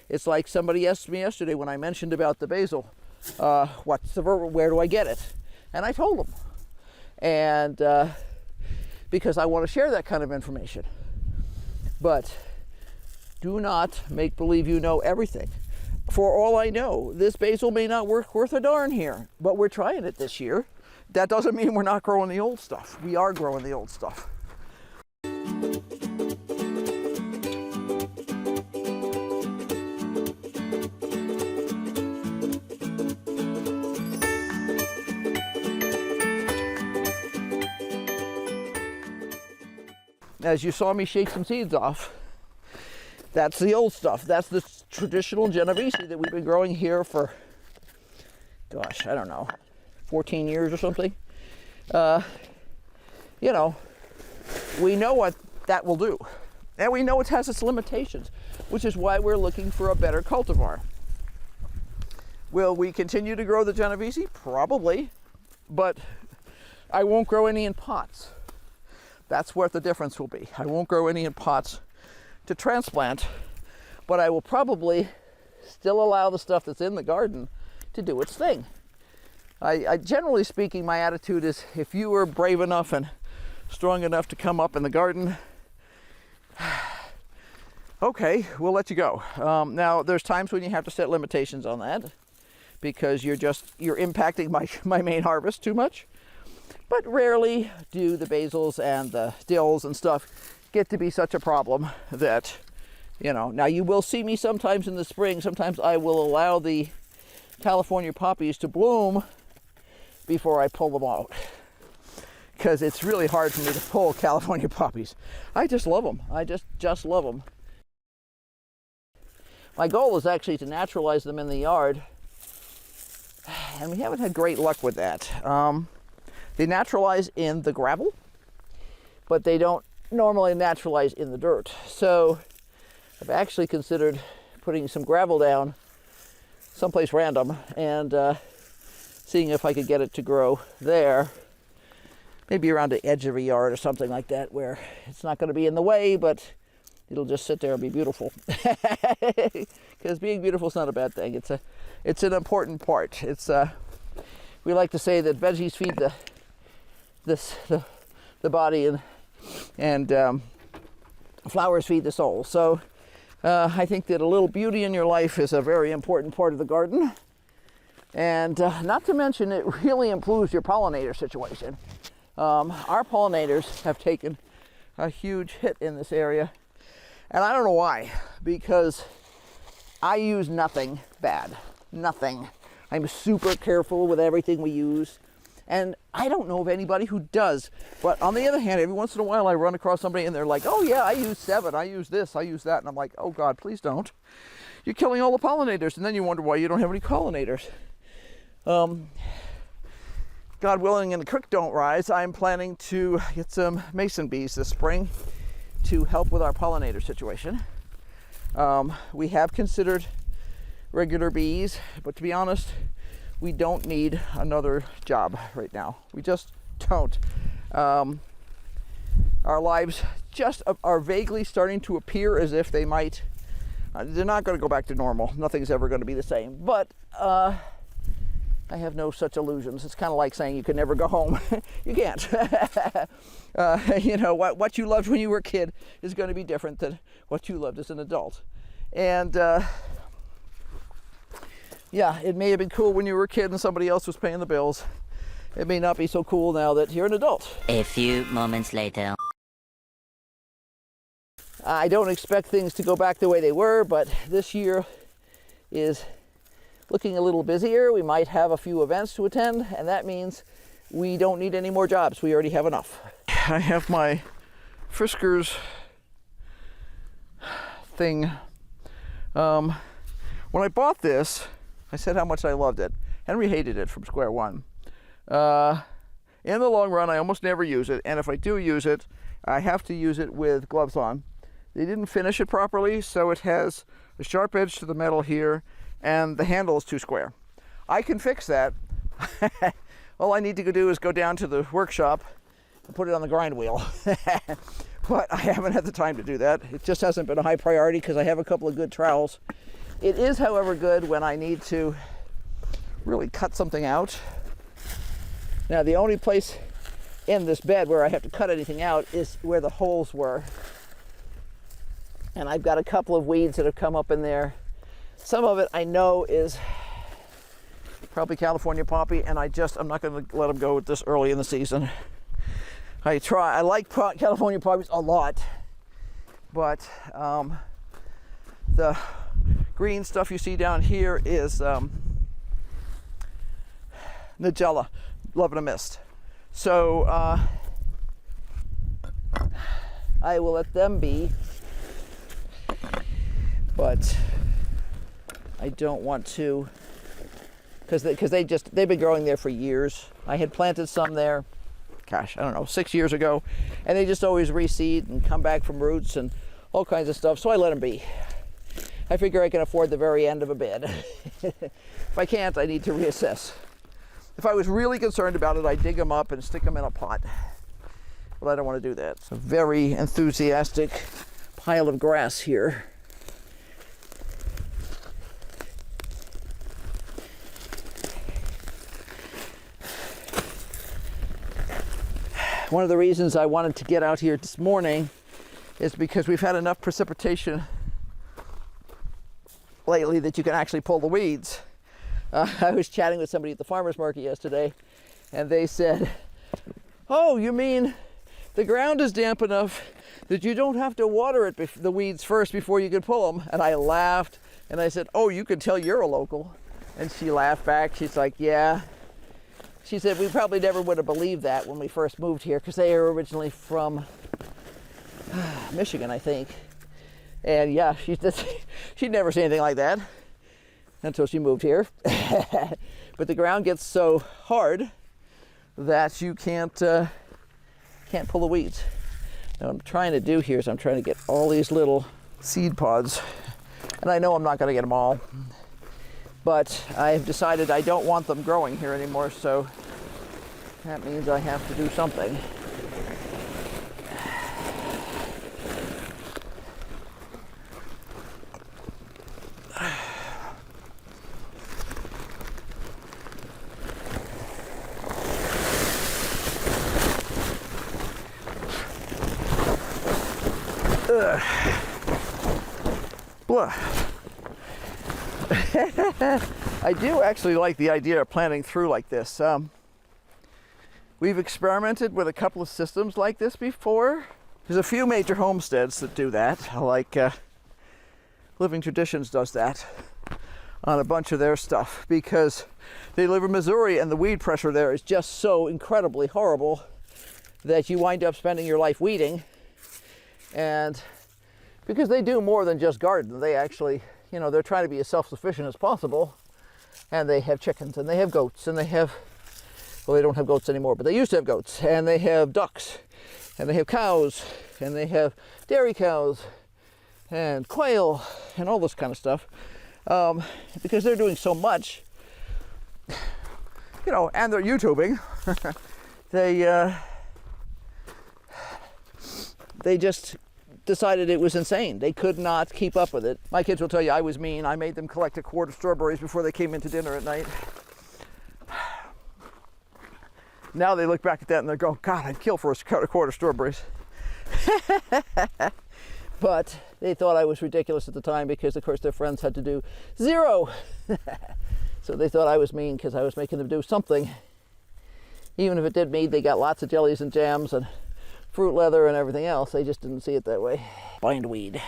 It's like somebody asked me yesterday when I mentioned about the basil, where do I get it? And I told them. And because I want to share that kind of information. But do not make believe you know everything. For all I know, this basil may not work worth a darn here, but we're trying it this year. That doesn't mean we're not growing the old stuff. We are growing the old stuff. As you saw me shake some seeds off, that's the old stuff. That's the traditional Genovese that we've been growing here for, gosh, I don't know, 14 years or something. You know, we know what that will do. And we know it has its limitations, which is why we're looking for a better cultivar. Will we continue to grow the Genovese? Probably, but I won't grow any in pots. That's what the difference will be. I won't grow any in pots to transplant, but I will probably still allow the stuff that's in the garden to do its thing. I generally speaking, my attitude is if you are brave enough and strong enough to come up in the garden, okay, we'll let you go. Now, there's times when you have to set limitations on that because you're impacting my main harvest too much. But rarely do the basils and the dills and stuff get to be such a problem that, you know, now you will see me sometimes in the spring. Sometimes I will allow the California poppies to bloom before I pull them out, because it's really hard for me to pull California poppies. I just love them. I just love them. My goal is actually to naturalize them in the yard, and we haven't had great luck with that. They naturalize in the gravel, but they don't normally naturalize in the dirt. So I've actually considered putting some gravel down someplace random and seeing if I could get it to grow there, maybe around the edge of a yard or something like that, where it's not going to be in the way, but it'll just sit there and be beautiful. Because being beautiful is not a bad thing. It's an important part. We like to say that veggies feed the body, and flowers feed the soul. So I think that a little beauty in your life is a very important part of the garden. And not to mention, it really improves your pollinator situation. Our pollinators have taken a huge hit in this area. And I don't know why, because I use nothing bad. Nothing. I'm super careful with everything we use. And I don't know of anybody who does. But on the other hand, every once in a while I run across somebody and they're like, oh yeah, I use 7, I use this, I use that. And I'm like, oh God, please don't. You're killing all the pollinators. And then you wonder why you don't have any pollinators. God willing and the creek don't rise, I'm planning to get some mason bees this spring to help with our pollinator situation. We have considered regular bees, but to be honest, we don't need another job right now. We just don't. Our lives just are vaguely starting to appear as if they might. They're not going to go back to normal. Nothing's ever going to be the same. But I have no such illusions. It's kind of like saying you can never go home. You can't. You know, what you loved when you were a kid is going to be different than what you loved as an adult. And yeah, it may have been cool when you were a kid and somebody else was paying the bills. It may not be so cool now that you're an adult. A few moments later. I don't expect things to go back the way they were, but this year is looking a little busier. We might have a few events to attend, and that means we don't need any more jobs. We already have enough. I have my Friskers thing. When I bought this, I said how much I loved it. Henry hated it from square one. In the long run, I almost never use it, and if I do use it, I have to use it with gloves on. They didn't finish it properly, so it has a sharp edge to the metal here, and the handle is too square. I can fix that. All I need to do is go down to the workshop and put it on the grind wheel. But I haven't had the time to do that. It just hasn't been a high priority because I have a couple of good trowels It is, however, good when I need to really cut something out. Now, the only place in this bed where I have to cut anything out is where the holes were. And I've got a couple of weeds that have come up in there. Some of it I know is probably California poppy, and I'm not going to let them go this early in the season. I like California poppies a lot, but the green stuff you see down here is Nigella, Love in a Mist. So I will let them be, but I don't want to, because they've been growing there for years. I had planted some there, gosh, I don't know, 6 years ago, and they just always reseed and come back from roots and all kinds of stuff, so I let them be. I figure I can afford the very end of a bed. If I can't, I need to reassess. If I was really concerned about it, I'd dig them up and stick them in a pot. But I don't want to do that. It's a very enthusiastic pile of grass here. One of the reasons I wanted to get out here this morning is because we've had enough precipitation lately that you can actually pull the weeds. I was chatting with somebody at the farmer's market yesterday, and they said, "Oh, you mean the ground is damp enough that you don't have to water the weeds first before you can pull them?" And I laughed, and I said, "Oh, you can tell you're a local." And she laughed back. She's like, "Yeah." She said, "We probably never would have believed that when we first moved here, because they are originally from Michigan, I think." And yeah, she'd never seen anything like that until she moved here. But the ground gets so hard that you can't pull the weeds. Now what I'm trying to do here is I'm trying to get all these little seed pods, and I know I'm not going to get them all, but I've decided I don't want them growing here anymore, so that means I have to do something. I do actually like the idea of planting through like this. We've experimented with a couple of systems like this before. There's a few major homesteads that do that, like Living Traditions does that on a bunch of their stuff, because they live in Missouri and the weed pressure there is just so incredibly horrible that you wind up spending your life weeding. And because they do more than just garden, they actually, they're trying to be as self-sufficient as possible. And they have chickens, and they have goats, and they don't have goats anymore, but they used to have goats, and they have ducks, and they have cows, and they have dairy cows, and quail, and all this kind of stuff. Because they're doing so much, and they're YouTubing, they just decided it was insane. They could not keep up with it. My kids will tell you I was mean. I made them collect a quart of strawberries before they came into dinner at night. Now they look back at that and they go, "God, I'd kill for a quart of strawberries." But they thought I was ridiculous at the time because, of course, their friends had to do 0. So they thought I was mean because I was making them do something. Even if it did mean they got lots of jellies and jams and fruit leather and everything else, they just didn't see it that way. Bindweed.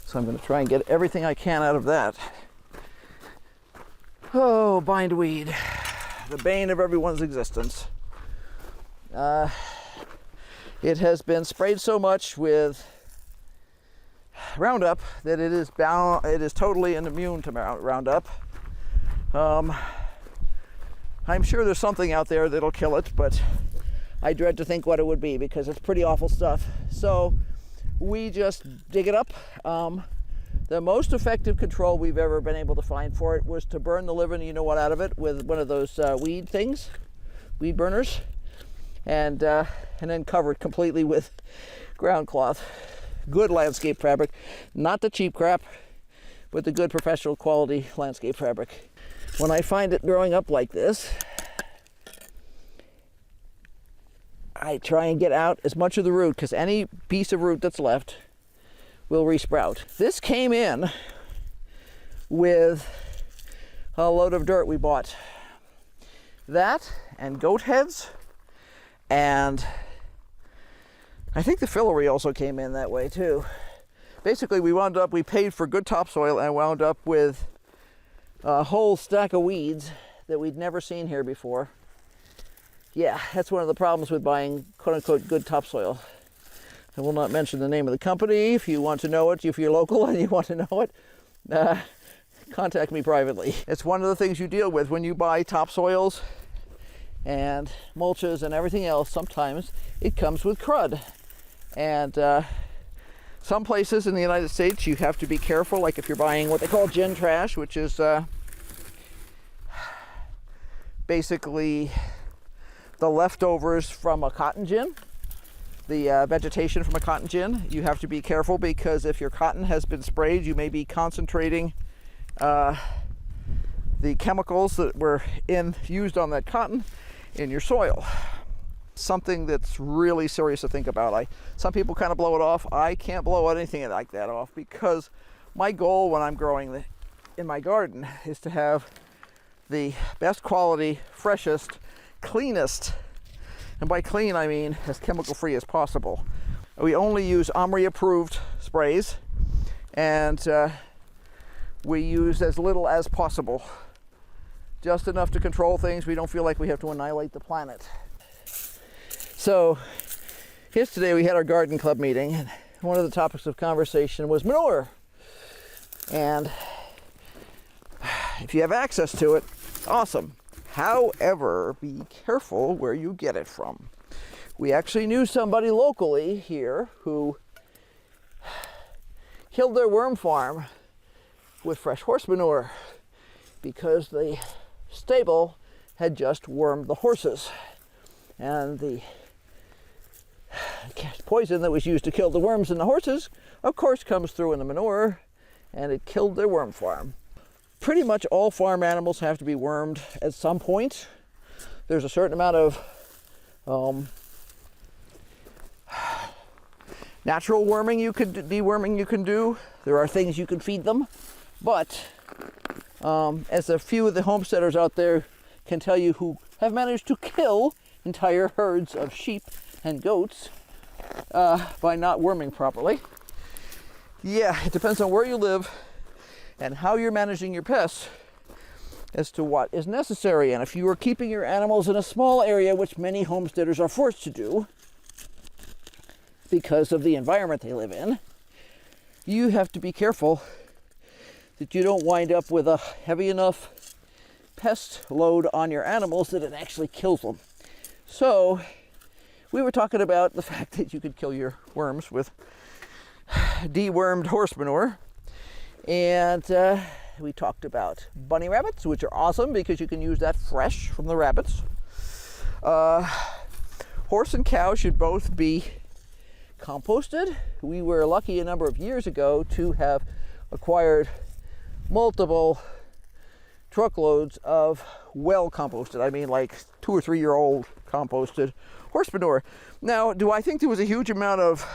So I'm going to try and get everything I can out of that. Oh, bindweed. The bane of everyone's existence. It has been sprayed so much with Roundup that it is totally immune to Roundup. I'm sure there's something out there that'll kill it, but I dread to think what it would be because it's pretty awful stuff. So we just dig it up. The most effective control we've ever been able to find for it was to burn the living, out of it with one of those weed burners, and then cover it completely with ground cloth. Good landscape fabric, not the cheap crap, with the good professional quality landscape fabric. When I find it growing up like this, I try and get out as much of the root, because any piece of root that's left will resprout. This came in with a load of dirt we bought. That and goat heads, and I think the fillery also came in that way too. Basically, we paid for good topsoil and wound up with a whole stack of weeds that we'd never seen here before. Yeah, that's one of the problems with buying quote-unquote good topsoil. I will not mention the name of the company. If you want to know it, if you're local and you want to know it, contact me privately. It's one of the things you deal with when you buy topsoils and mulches and everything else. Sometimes it comes with crud. And some places in the United States you have to be careful, like if you're buying what they call gin trash, which is basically the leftovers from a cotton gin, the vegetation from a cotton gin. You have to be careful, because if your cotton has been sprayed, you may be concentrating the chemicals that were used on that cotton in your soil. Something that's really serious to think about. Some people kind of blow it off. I can't blow anything like that off, because my goal when I'm growing in my garden is to have the best quality, freshest, cleanest, and by clean I mean as chemical free as possible. We only use OMRI approved sprays, and we use as little as possible. Just enough to control things. We don't feel like we have to annihilate the planet. So yesterday we had our garden club meeting, and one of the topics of conversation was manure. And if you have access to it, awesome. However, be careful where you get it from. We actually knew somebody locally here who killed their worm farm with fresh horse manure because the stable had just wormed the horses. And the poison that was used to kill the worms in the horses, of course, comes through in the manure, and it killed their worm farm. Pretty much all farm animals have to be wormed at some point. There's a certain amount of natural worming deworming you can do. There are things you can feed them, but as a few of the homesteaders out there can tell you who have managed to kill entire herds of sheep and goats by not worming properly. Yeah, it depends on where you live and how you're managing your pests as to what is necessary. And if you are keeping your animals in a small area, which many homesteaders are forced to do because of the environment they live in, you have to be careful that you don't wind up with a heavy enough pest load on your animals that it actually kills them. So we were talking about the fact that you could kill your worms with dewormed horse manure. And we talked about bunny rabbits, which are awesome because you can use that fresh from the rabbits. Horse and cow should both be composted. We were lucky a number of years ago to have acquired multiple truckloads of well composted, I mean like 2 or 3 year old composted horse manure. Now, do I think there was a huge amount of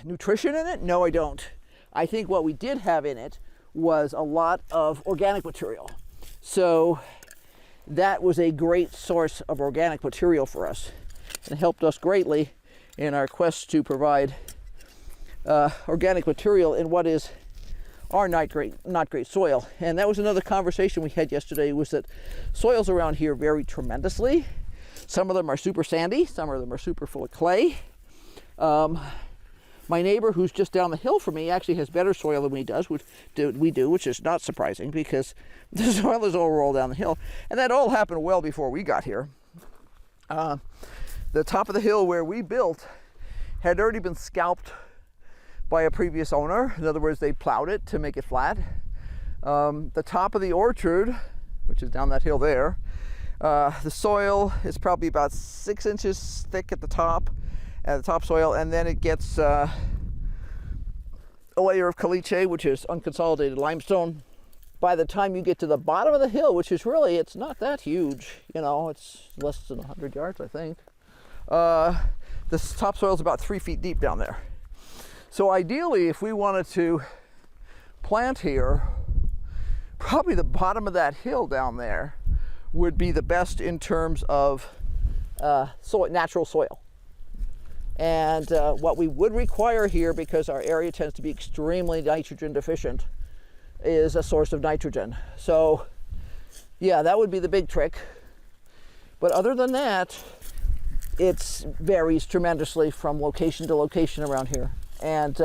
nutrition in it? No, I don't. I think what we did have in it was a lot of organic material. So that was a great source of organic material for us, and helped us greatly in our quest to provide organic material in what is our not great soil. And that was another conversation we had yesterday, was that soils around here vary tremendously. Some of them are super sandy, some of them are super full of clay. My neighbor, who's just down the hill from me, actually has better soil than we do, which is not surprising because the soil is all rolled down the hill. And that all happened well before we got here. The top of the hill where we built had already been scalped by a previous owner. In other words, they plowed it to make it flat. The top of the orchard, which is down that hill there, the soil is probably about 6 inches thick at the top soil, and then it gets a layer of caliche, which is unconsolidated limestone. By the time you get to the bottom of the hill, which is really, it's not that huge, you know, it's less than 100 yards, I think. This topsoil is about 3 feet deep down there. So ideally, if we wanted to plant here, probably the bottom of that hill down there would be the best in terms of natural soil. And what we would require here, because our area tends to be extremely nitrogen deficient, is a source of nitrogen. So yeah, that would be the big trick. But other than that, it varies tremendously from location to location around here. And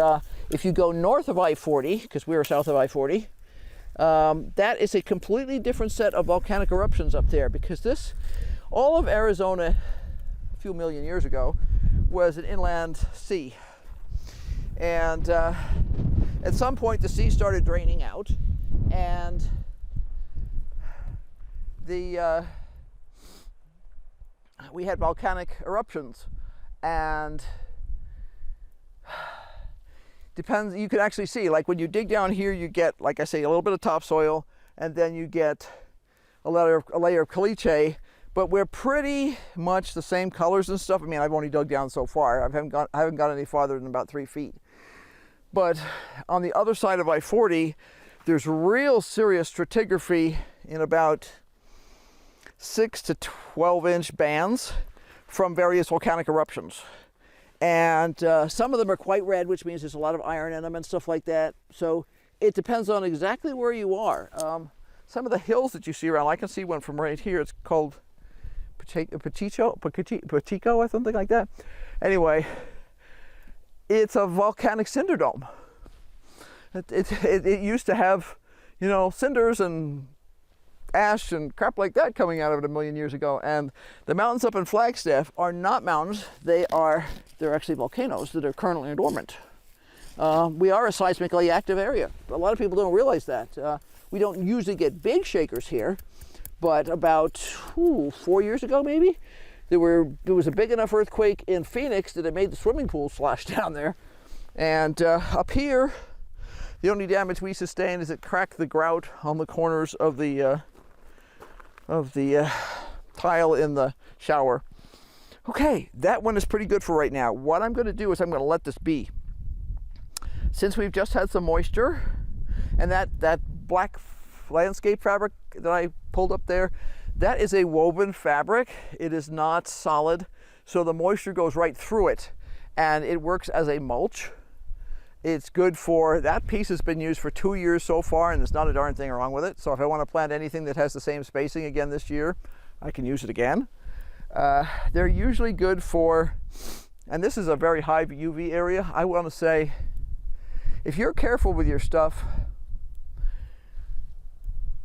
if you go north of I-40, because we are south of I-40, that is a completely different set of volcanic eruptions up there, because all of Arizona a few million years ago was an inland sea. And at some point the sea started draining out, and we had volcanic eruptions. And depends, you can actually see, like when you dig down here, you get, like I say, a little bit of topsoil, and then you get a layer of caliche, but we're pretty much the same colors and stuff. I mean, I've only dug down so far. I haven't got any farther than about 3 feet. But on the other side of I-40, there's real serious stratigraphy in about 6 to 12 inch bands from various volcanic eruptions. And some of them are quite red, which means there's a lot of iron in them and stuff like that. So it depends on exactly where you are. Some of the hills that you see around, I can see one from right here. It's called Pachico or something like that. Anyway, it's a volcanic cinder dome. It used to have, you know, cinders and ash and crap like that coming out of it a million years ago. And the mountains up in Flagstaff are not mountains. They're actually volcanoes that are currently dormant. We are a seismically active area. A lot of people don't realize that. We don't usually get big shakers here, but about 4 years ago maybe, there was a big enough earthquake in Phoenix that it made the swimming pool slosh down there. And up here, the only damage we sustained is it cracked the grout on the corners of the tile in the shower. Okay, that one is pretty good for right now. What I'm going to do is I'm going to let this be. Since we've just had some moisture, and that black landscape fabric that I pulled up there, that is a woven fabric. It is not solid, so the moisture goes right through it, and it works as a mulch. It's good for, that piece has been used for 2 years so far, and there's not a darn thing wrong with it. So if I want to plant anything that has the same spacing again this year, I can use it again. They're usually good for, and this is a very high UV area, I want to say, if you're careful with your stuff,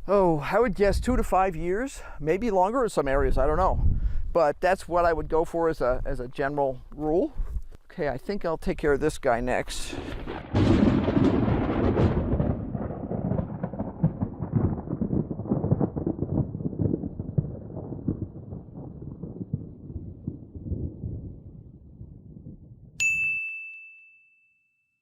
I would guess 2 to 5 years, maybe longer in some areas, I don't know. But that's what I would go for as a general rule. Okay, I think I'll take care of this guy next.